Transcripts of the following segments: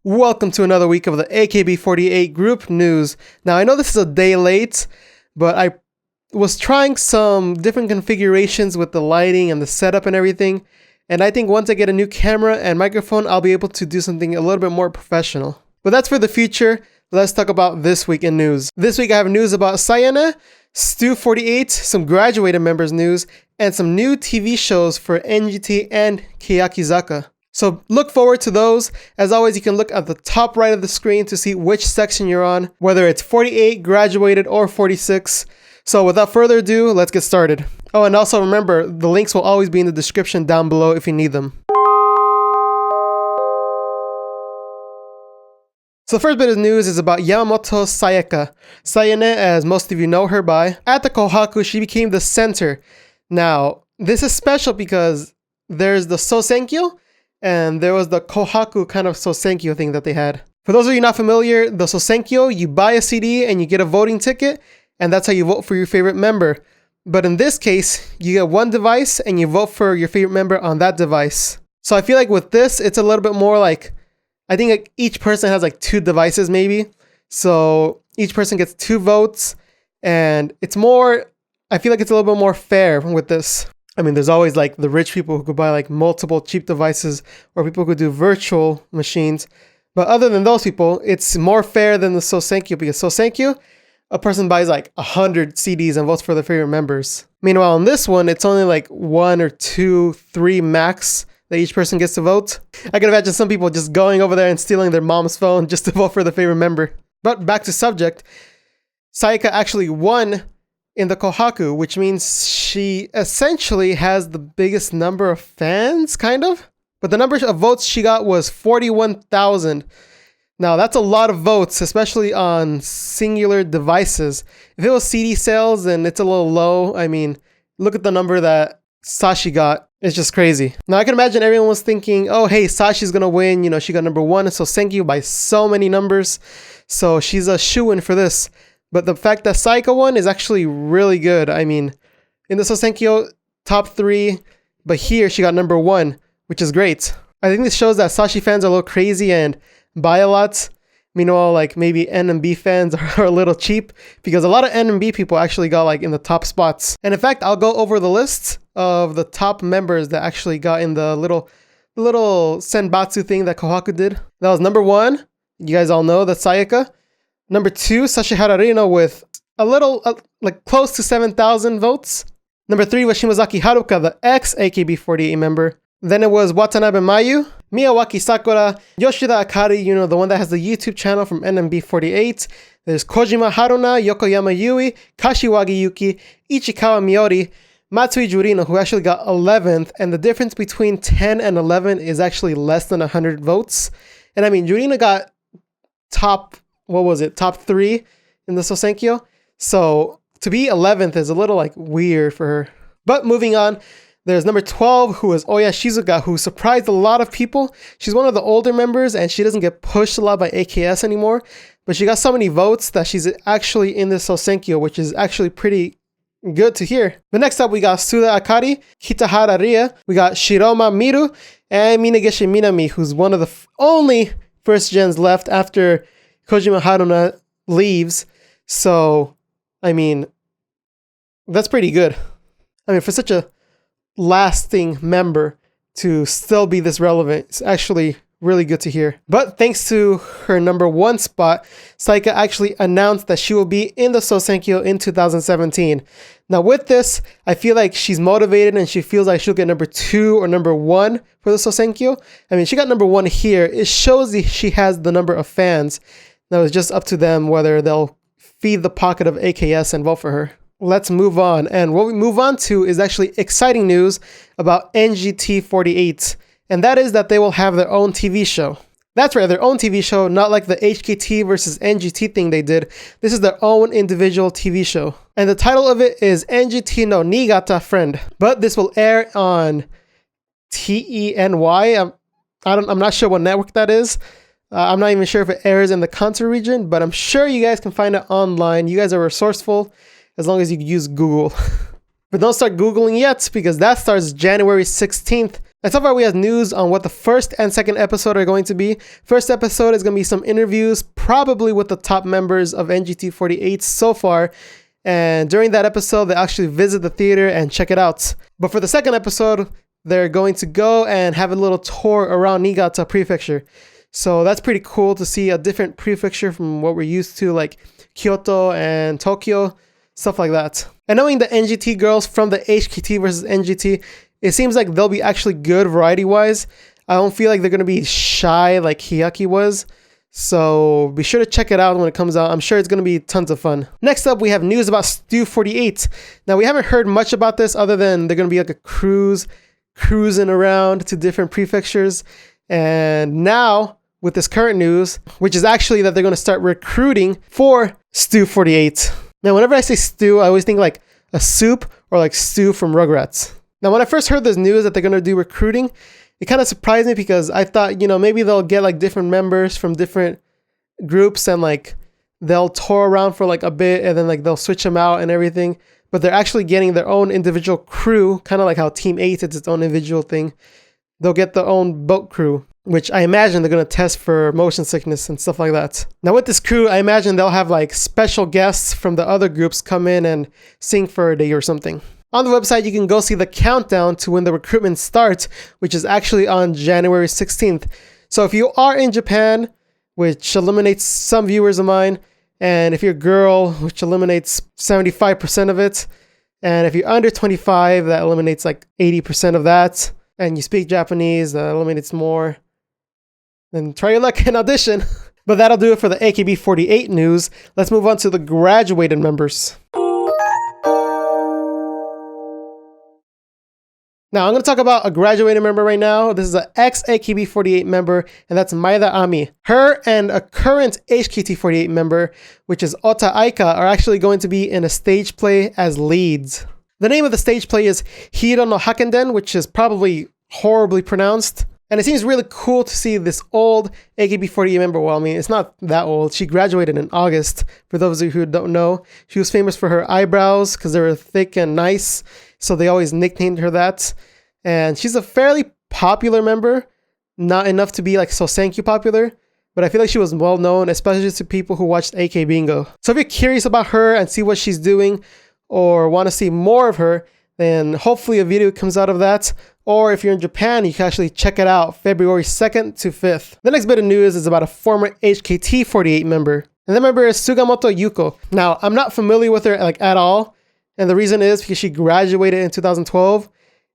Welcome to another week of the AKB48 group news. Now, I know this is a day late, but I was trying some different configurations with the lighting and the setup and everything. And I think once I get a new camera and microphone, I'll be able to do something a little bit more professional. But that's for the future. Let's talk about this week in news. This week I have news about Sayane, Stu48, some graduated members news, and some new TV shows for NGT and Keyakizaka. So look forward to those. As always, you can look at the top right of the screen to see which section you're on, whether it's 48, graduated, or 46. So without further ado, let's get started. Oh, and also remember, the links will always be in the description down below if you need them. So the first bit of news is about Yamamoto Sayaka. Sayane, as most of you know her by. At the Kohaku, she became the center. Now, this is special because there's the Sousenkyo, and there was the Kohaku kind of Sousenkyo thing that they had. For those of you not familiar, the Sousenkyo, you buy a CD and you get a voting ticket, and that's how you vote for your favorite member. But in this case, you get one device and you vote for your favorite member on that device. So I feel like with this, it's a little bit more like, I think like each person has like 2 devices maybe. So each person gets 2 votes, and it's more, I feel like it's a little bit more fair with this. I mean, there's always like the rich people who could buy like multiple cheap devices, or people who could do virtual machines. But other than those people, it's more fair than the Sousenkyo, because Sousenkyo, a person buys like 100 CDs and votes for their favorite members. Meanwhile, on this one, it's only like 1 or 2, 3 max that each person gets to vote. I can imagine some people just going over there and stealing their mom's phone just to vote for their favorite member. But back to subject, Sayaka actually won in the Kohaku, which means she essentially has the biggest number of fans, kind of. But the number of votes she got was 41,000. Now, that's a lot of votes, especially on singular devices. If it was CD sales, then it's a little low. I mean, look at the number that Sashi got. It's just crazy. Now, I can imagine everyone was thinking, oh, hey, Sashi's going to win. You know, she got number 1 in Sousenkyo by so many numbers. So she's a shoo-in for this. But the fact that Sayaka won is actually really good. I mean, in the Sousenkyo, top 3, but here she got number 1, which is great. I think this shows that Sashi fans are a little crazy and buy a lot. Meanwhile, like maybe N and B fans are a little cheap, because a lot of N and B people actually got like in the top spots. And in fact, I'll go over the list of the top members that actually got in the little senbatsu thing that Kohaku did. That was number 1. You guys all know that's Sayaka. Number 2, Sashihara Rino with a little, like close to 7,000 votes. Number 3 was Shimazaki Haruka, the ex-AKB48 member. Then it was Watanabe Mayu, Miyawaki Sakura, Yoshida Akari, you know, the one that has the YouTube channel from NMB48. There's Kojima Haruna, Yokoyama Yui, Kashiwagi Yuki, Ichikawa Miori, Matsui Jurino, who actually got 11th. And the difference between 10 and 11 is actually less than 100 votes. And I mean, Jurino got top 3 in the Sousenkyo. So to be 11th is a little like weird for her. But moving on, there's number 12, who is Oya Shizuka, who surprised a lot of people. She's one of the older members, and she doesn't get pushed a lot by AKS anymore. But she got so many votes that she's actually in the Sousenkyo, which is actually pretty good to hear. But next up, we got Suda Akari, Kitahara Ria, we got Shiroma Miru, and Minageshi Minami, who's one of the only first gens left after Kojima Haruna leaves. So, I mean, that's pretty good. I mean, for such a lasting member to still be this relevant, it's actually really good to hear. But thanks to her number 1 spot, Sayaka actually announced that she will be in the Sousenkyo in 2017. Now with this, I feel like she's motivated and she feels like she'll get number 2 or number 1 for the Sousenkyo. I mean, she got number 1 here. It shows she has the number of fans. Now it's just up to them whether they'll feed the pocket of AKS and vote for her. Let's move on. And what we move on to is actually exciting news about NGT48. And that is that they will have their own TV show. That's right, their own TV show, not like the HKT versus NGT thing they did. This is their own individual TV show. And the title of it is NGT no Niigata Friend. But this will air on TENY. I'm not sure what network that is. I'm not even sure if it airs in the Kanto region, but I'm sure you guys can find it online. You guys are resourceful as long as you use Google. But don't start Googling yet, because that starts January 16th. And so far we have news on what the first and second episode are going to be. First episode is going to be some interviews, probably with the top members of NGT48 so far. And during that episode, they actually visit the theater and check it out. But for the second episode, they're going to go and have a little tour around Niigata Prefecture. So that's pretty cool to see a different prefecture from what we're used to, like Kyoto and Tokyo, stuff like that. And knowing the NGT girls from the HKT versus NGT, it seems like they'll be actually good variety-wise. I don't feel like they're going to be shy like Hiyaki was. So be sure to check it out when it comes out. I'm sure it's going to be tons of fun. Next up, we have news about Stu48. Now, we haven't heard much about this other than they're going to be like a cruising around to different prefectures. And now, with this current news, which is actually that they're going to start recruiting for Stu48. Now, whenever I say stew, I always think like a soup or like stew from Rugrats. Now, when I first heard this news that they're going to do recruiting, it kind of surprised me because I thought, maybe they'll get like different members from different groups and like they'll tour around for like a bit and then like they'll switch them out and everything. But they're actually getting their own individual crew, kind of like how Team 8 is its own individual thing. They'll get their own boat crew, which I imagine they're going to test for motion sickness and stuff like that. Now with this crew, I imagine they'll have like special guests from the other groups come in and sing for a day or something. On the website, you can go see the countdown to when the recruitment starts, which is actually on January 16th. So if you are in Japan, which eliminates some viewers of mine, and if you're a girl, which eliminates 75% of it, and if you're under 25, that eliminates like 80% of that, and you speak Japanese, that eliminates more, then try your luck and audition. But that'll do it for the AKB48 news. Let's move on to the graduated members. Now, I'm going to talk about a graduated member right now. This is an ex-AKB48 member, and that's Maeda Ami. Her and a current HKT48 member, which is Ota Aika, are actually going to be in a stage play as leads. The name of the stage play is Hiiro no Hakkenden, which is probably horribly pronounced. And it seems really cool to see this old AKB48 member. Well, I mean, it's not that old. She graduated in August. For those of you who don't know, she was famous for her eyebrows because they were thick and nice. So they always nicknamed her that. And she's a fairly popular member. Not enough to be like Sousenkyo popular. But I feel like she was well known, especially to people who watched AK Bingo. So if you're curious about her and see what she's doing or want to see more of her, then hopefully a video comes out of that. Or if you're in Japan, you can actually check it out February 2nd to 5th. The next bit of news is about a former HKT48 member. And that member is Sugamoto Yuko. Now, I'm not familiar with her like at all. And the reason is because she graduated in 2012.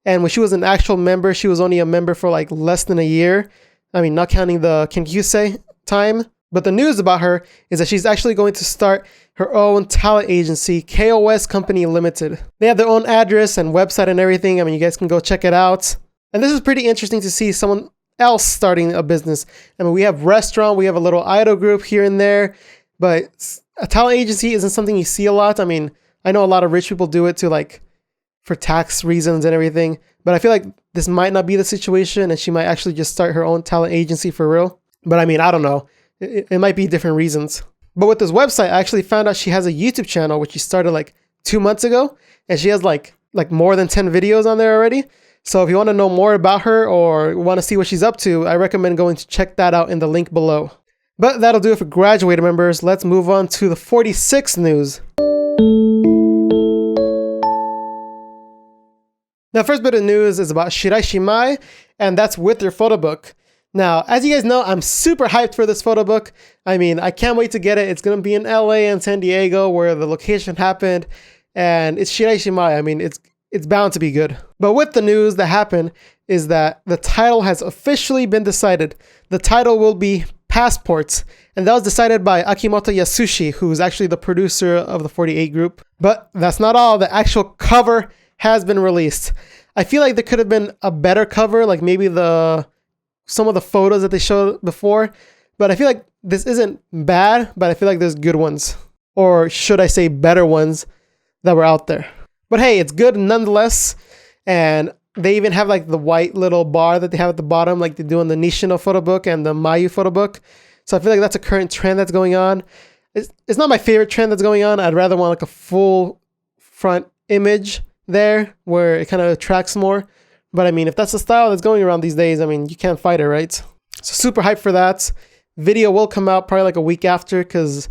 And when she was an actual member, she was only a member for like less than a year. I mean, not counting the Kenkyusei time. But the news about her is that she's actually going to start her own talent agency, KOS Company Limited. They have their own address and website and everything. I mean, you guys can go check it out. And this is pretty interesting to see someone else starting a business. I mean, we have restaurant, we have a little idol group here and there, but a talent agency isn't something you see a lot. I mean, I know a lot of rich people do it to like for tax reasons and everything, but I feel like this might not be the situation and she might actually just start her own talent agency for real. But I mean, I don't know. It might be different reasons. But with this website, I actually found out she has a YouTube channel, which she started like 2 months ago. And she has like more than 10 videos on there already. So if you want to know more about her or want to see what she's up to, I recommend going to check that out in the link below. But that'll do it for graduated members. Let's move on to the 46 news. Now, first bit of news is about Shiraishi, and that's with their photobook. Now, as you guys know, I'm super hyped for this photo book. I mean, I can't wait to get it. It's going to be in LA and San Diego where the location happened. And it's Shiraishi. I mean, it's bound to be good. But with the news that happened is that the title has officially been decided. The title will be Passports. And that was decided by Akimoto Yasushi, who's actually the producer of the 48 group. But that's not all. The actual cover has been released. I feel like there could have been a better cover, like maybe some of the photos that they showed before, but I feel like this isn't bad, but I feel like there's good ones, or should I say better ones that were out there. But hey, it's good nonetheless. And they even have like the white little bar that they have at the bottom, like they do on the Nishino photo book and the Mayu photo book. So I feel like that's a current trend that's going on. It's not my favorite trend that's going on. I'd rather want like a full front image there where it kind of attracts more But I mean, if that's the style that's going around these days, I mean, you can't fight it, right? So super hyped for that. Video will come out probably like a week after because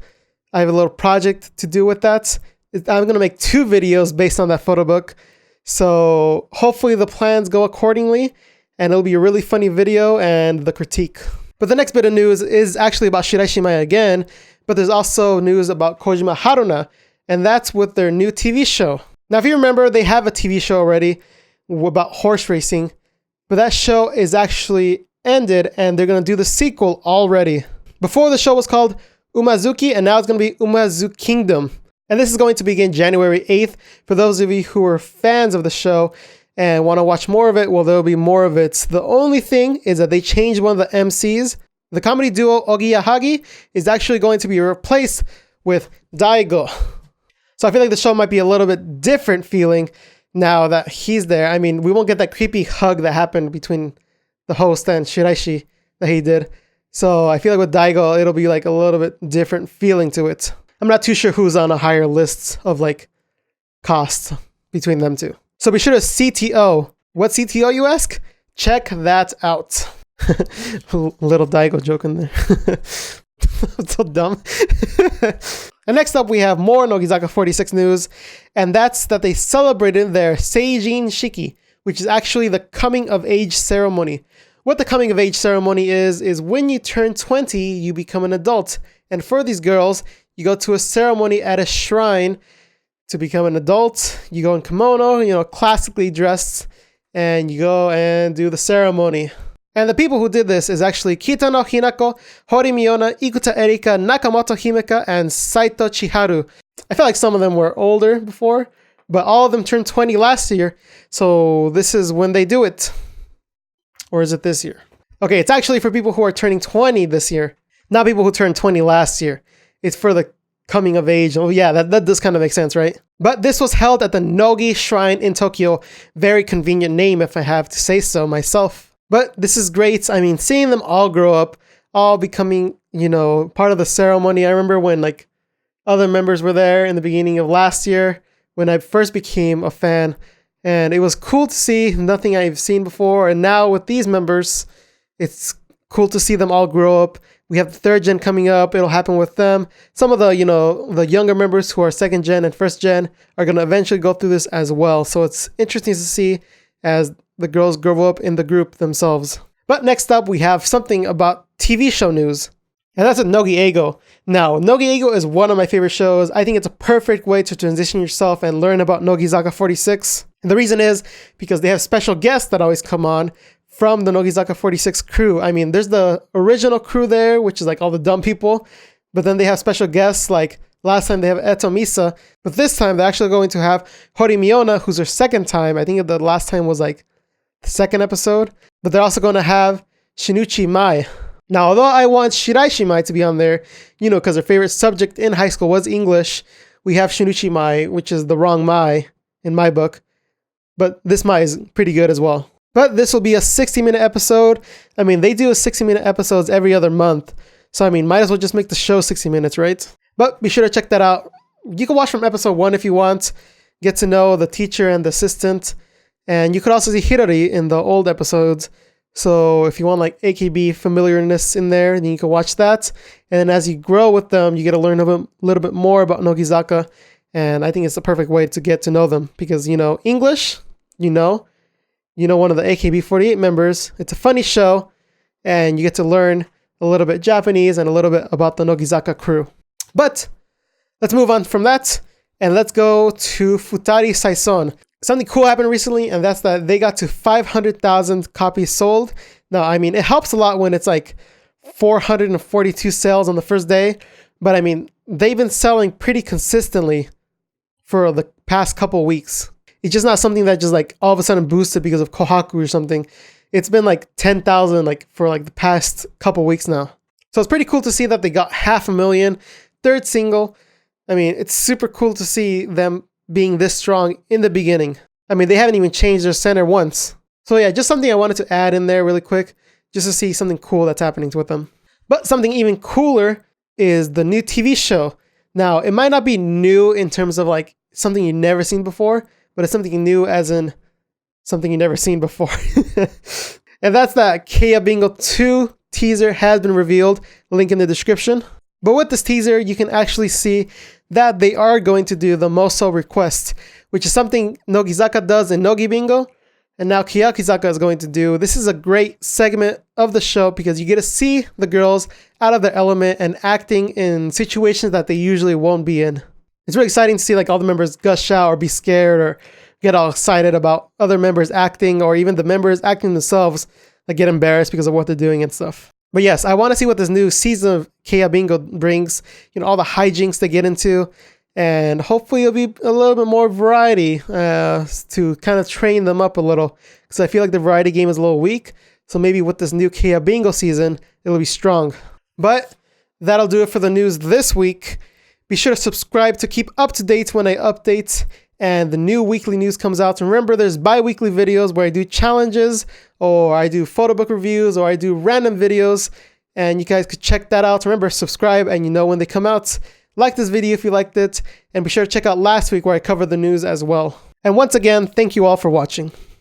I have a little project to do with that. I'm going to make 2 videos based on that photo book. So hopefully the plans go accordingly and it'll be a really funny video and the critique. But the next bit of news is actually about Shiraishi Maya again, but there's also news about Kojima Haruna, and that's with their new TV show. Now, if you remember, they have a TV show already about horse racing, but that show is actually ended and they're going to do the sequel already. Before, the show was called Umazuki, and now it's going to be Umazukingdom. And this is going to begin January 8th. For those of you who are fans of the show and want to watch more of it, well, there'll be more of it. The only thing is that they changed one of the MCs. The comedy duo Ogi Yahagi is actually going to be replaced with Daigo. So I feel like the show might be a little bit different feeling now that he's there. I mean, we won't get that creepy hug that happened between the host and Shiraishi that he did. So I feel like with Daigo, it'll be like a little bit different feeling to it. I'm not too sure who's on a higher list of like costs between them two. So be sure to CTO. What CTO, you ask? Check that out. Little Daigo joke in there. So dumb. And next up, we have more Nogizaka46 news, and that's that they celebrated their Seijin Shiki, which is actually the coming of age ceremony. What the coming of age ceremony is when you turn 20, you become an adult. And for these girls, you go to a ceremony at a shrine to become an adult. You go in kimono, classically dressed, and you go and do the ceremony. And the people who did this is actually Kitano Hinako, Hori Miyona, Ikuta Erika, Nakamoto Himeka, and Saito Chiharu. I feel like some of them were older before, but all of them turned 20 last year, so this is when they do it. Or is it this year? Okay, it's actually for people who are turning 20 this year, not people who turned 20 last year. It's for the coming of age. Oh yeah, that does kind of make sense, right? But this was held at the Nogi Shrine in Tokyo. Very convenient name, if I have to say so myself. But this is great. I mean, seeing them all grow up, all becoming, part of the ceremony. I remember when like other members were there in the beginning of last year when I first became a fan. And it was cool to see, nothing I've seen before. And now with these members, it's cool to see them all grow up. We have the 3rd gen coming up. It'll happen with them. Some of the, the younger members who are 2nd gen and 1st gen are going to eventually go through this as well. So it's interesting to see as the girls grow up in the group themselves. But next up, we have something about TV show news. And that's a NogiEigo. Now, NogiEigo is one of my favorite shows. I think it's a perfect way to transition yourself and learn about Nogizaka46. And the reason is because they have special guests that always come on from the Nogizaka46 crew. I mean, there's the original crew there, which is like all the dumb people. But then they have special guests like last time they have Eto Misa. But this time they're actually going to have Hori Miyona, who's her 2nd time. I think the last time was like the 2nd episode. But they're also going to have Shinichi Mai. Now, although I want Shiraishi Mai to be on there, because her favorite subject in high school was English, we have Shinichi Mai, which is the wrong Mai in my book. But this Mai is pretty good as well. But this will be a 60-minute episode. I mean, they do 60-minute episodes every other month. So, I mean, might as well just make the show 60 minutes, right? But be sure to check that out. You can watch from episode 1 if you want. Get to know the teacher and the assistant. And you could also see Hirori in the old episodes. So if you want like AKB familiarness in there, then you can watch that. And then as you grow with them, you get to learn a little bit more about Nogizaka. And I think it's the perfect way to get to know them. Because, English, one of the AKB48 members. It's a funny show. And you get to learn a little bit Japanese and a little bit about the Nogizaka crew. But let's move on from that. And let's go to Futari Saison. Something cool happened recently, and that's that they got to 500,000 copies sold. Now, I mean, it helps a lot when it's like 442 sales on the first day. But I mean, they've been selling pretty consistently for the past couple weeks. It's just not something that just like all of a sudden boosted because of Kohaku or something. It's been like 10,000 like for like the past couple weeks now. So it's pretty cool to see that they got 500,000, 3rd single. I mean, it's super cool to see them being this strong in the beginning. I mean, they haven't even changed their center once. So yeah, just something I wanted to add in there really quick, just to see something cool that's happening with them. But something even cooler is the new TV show. Now, it might not be new in terms of like something you've never seen before, but it's something new as in something you've never seen before. And that's that Keyabingo 2 teaser has been revealed. Link in the description. But with this teaser, you can actually see that they are going to do the Moso request, which is something Nogizaka does in Nogi Bingo, and now Keyakizaka is going to do. This is a great segment of the show because you get to see the girls out of their element and acting in situations that they usually won't be in. It's really exciting to see like all the members gush out or be scared or get all excited about other members acting, or even the members acting themselves like get embarrassed because of what they're doing and stuff. But yes, I want to see what this new season of Keyabingo brings, all the hijinks they get into, and hopefully it'll be a little bit more variety to kind of train them up a little, because I feel like the variety game is a little weak. So maybe with this new Keyabingo season, it'll be strong. But that'll do it for the news this week. Be sure to subscribe to keep up to date when I update and the new weekly news comes out. And remember, there's bi-weekly videos where I do challenges, or I do photobook reviews, or I do random videos, and you guys could check that out. Remember, subscribe and you know when they come out. Like this video if you liked it, and be sure to check out last week where I covered the news as well. And once again, thank you all for watching.